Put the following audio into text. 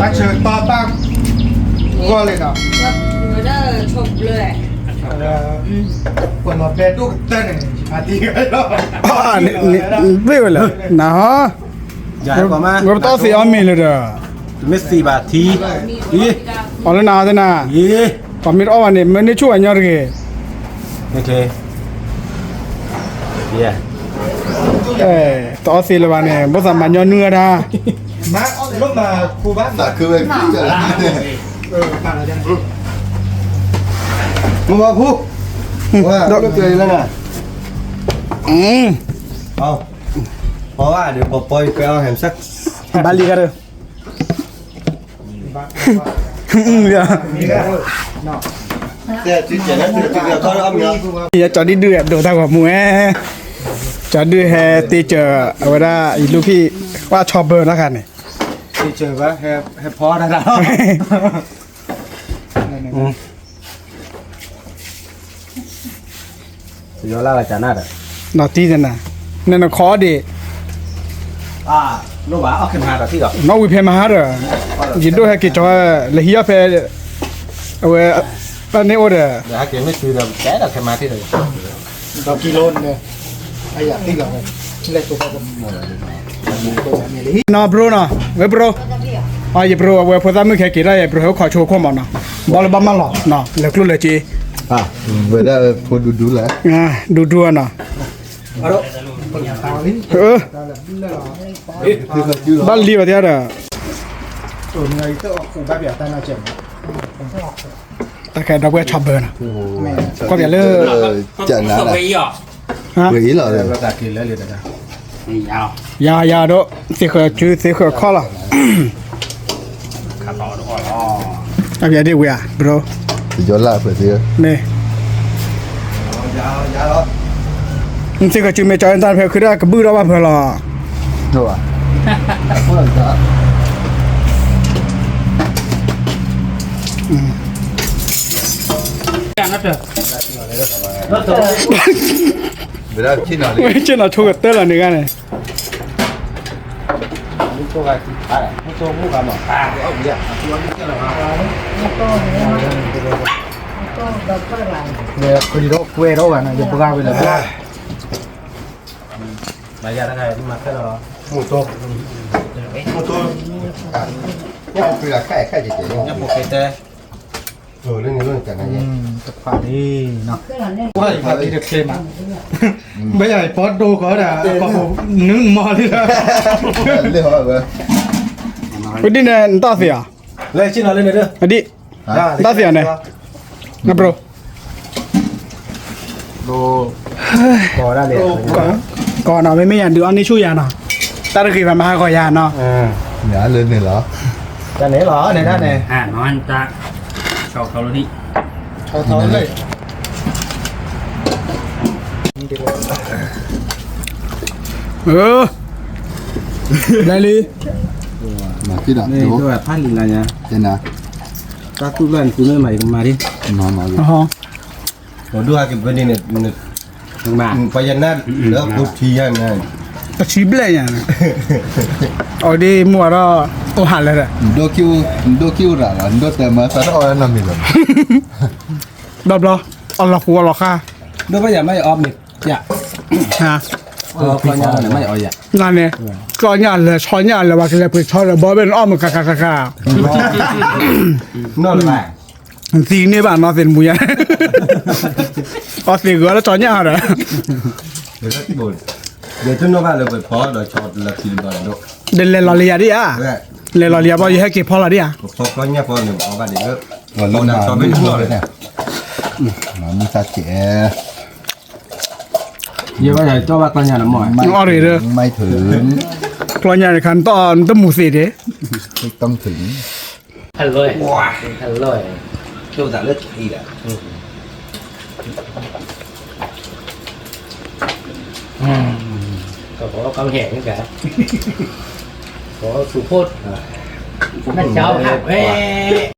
มาเชิญป้าบ้างก็เลยเนาะ ก็ได้ชมเลยคนมาเป็นลูกเต้นอาทิตย์ก็ ไม่เลยนะฮะ ใหญ่กว่ามา เราต้องเสียมีเลยเด้อ เมสซี่บาททีอี อ๋อแล้วนาแต่น่ะ อี ปามิดอ้อวันนี้มันได้ช่วยยังไง โอเคเย้ ต่อเสียเลยวันนี้ภาษามันย้อนเนื้อนะ มาลูกมาครูบ้าน 那各位记者， ผ่านแล้ว มึงว่าผู้ว่าลูกเกยแล้วน่ะ เอาเพราะว่าเดี๋ยวปอยไปเอาแฮมสัก บาลีกันเลยเดี๋ยว แต่จุดเจ็ดนั้นจุดเดียวก็เอาเมีย อย่าจอดดื้อดูทางกับหมูจอดดื้อแฮตีเจอเอาไว้ได้ลูกพี่ว่าชอบเบอร์แล้วกันนี่ ที่เจอว่าแฮพอได้แล้วย้อนเล่าอาจารย์น่าอ่ะ นอตีนะนั่นคอดี ลูกว่าเอาขึ้นมาแต่ที่ก่อน น้องวิเพมาหาเด้อยินด้วยให้กิจว่าเลยเฮียเพเอาไว้ตอนนี้โอ้เด้อ เดี๋ยวให้เกมไม่ซื้อเดี๋ยวแกเราขึ้นมาที่เลย ดอกกิโลเนี่ยไอ้อยากที่กับเล็กตัวก็ น้าบรูนะเว้ยบรูอ่ะยบรูเว้ยพอตามึงแค่กี่ได้บรูเขาขอโชว์ความนะบอลบ้ามันหรอนะเลิกลุ้นเลยจี 不要พูดดูแล ดูนะบ้านลีวะเดียร์ ตัวเงยตัวครูบ้านแบบตั้งหน้าเจ็บ แต่แค่ดอกเบี้ยชอบเบอร์นะก็อย่าเลิก 讲哪了？ ฮะ 回了的， เราตัดกินแล้วเลยนะ ยาโดสิเขาจื้อสิเขาข้อละอ่ะอย่าดีเว้ยบรู 比较辣不是？ นี่ ยาวแล้ว มึงสิเขาจื้อไม่จอยตานเพลคือได้กระบื้อแล้วว่าเพลอ 是吧？不能炸。 不要去哪里？ ไม่ใช่เราโชว์เตอร์ละนี่กันเลย ลูกตัวกันอะไรลูกตัวผู้กันหรอเอาเบี้ยตัวนี้ก็เลยมา เนี่ยคุยโรคุยโรกันนะจะปกติเลย มายาอะไรที่มาแค่เรา หมูโตหมูโต 要不要看看姐姐？ เนี่ยปกติแต่ 那你论讲那些， ตะขาดีเนาะว่าอีกทีเด็กเข้มอ่ะไม่ใช่พอดูเขาแต่พอนึกมอที่แล้ว 厉害不？ วันนี้เนี่ยต่อเสีย เลยชิ้นเราเล่นเลยเด้อ อันนี้ต่อเสียเนี่ยนะบรู ดู ก่อได้เลย ก่อนเนาะไม่อยากดูอันนี้ช่วยยาเนาะแต่ถ้าคือมาก็ยาเนาะ 你还人你了？ จะไหนหรอไหนด้านไหน น้อยจะชอบเขาแล้วนี่ เขาท้องเลย ได้เลย 哪去哪？ นี่ตัวแบบพันลินอะไรเนี่ย 在哪？ ตาตู้เล่นตู้เล่นใหม่กันมาดิ 哪哪里？ อ๋อ ผมดูฮะกินวันนี้เนี่ยมาไปยันนั่นแล้วพูดทียันนั่น แต่ชีบเลยอย่างอ๋อดีมัวเราโอหันเลยแหละ 你都 Q 啥了？你都怎么？反正我那没了。 ดับเหรออ๋อหลอกหัวหลอกค่ะ ดูว่าอย่าไม่ออฟนี่อย่า ฮะ พอยังไม่อออย่า นั่นเนี่ยก็เนี่ยเลยช้อนเนี่ยเลยว่าคือเพื่อช้อนเลยบอเป็นอ้อมกะกะ นั่นแหละ สีนี่บ้านนอสินบุญอ๋อสีก็แล้วช้อนเนี่ยเหรอ เดี๋ยวที่บ่นเดี๋ยวทุนน้องว่าเราไปพอเราชอตเรากินก่อนดู เดินเลยลอเลียดิอ่ะเลยลอเลียบอกอยู่ให้เก็บพอละดิอ่ะ พอเนี่ยพอหนึ่งเอาไปเดี๋ยว 我弄哪？没弄呢。那没啥钱， เยอะว่าจะเจ้าว่าตอนนี้น้ำมัน อ๋อเลยเด้อ ไม่ถึง กลอนใหญ่ขั้นตอนต้องหมูสีดิ ไม่ต้องถึง ทันเลยว้าทันเลย เจ้าจะเลือกอีกอ่ะ ก็ขอกำแหงนี่แกขอสุโพธนั่นเจ้าหักเฮ้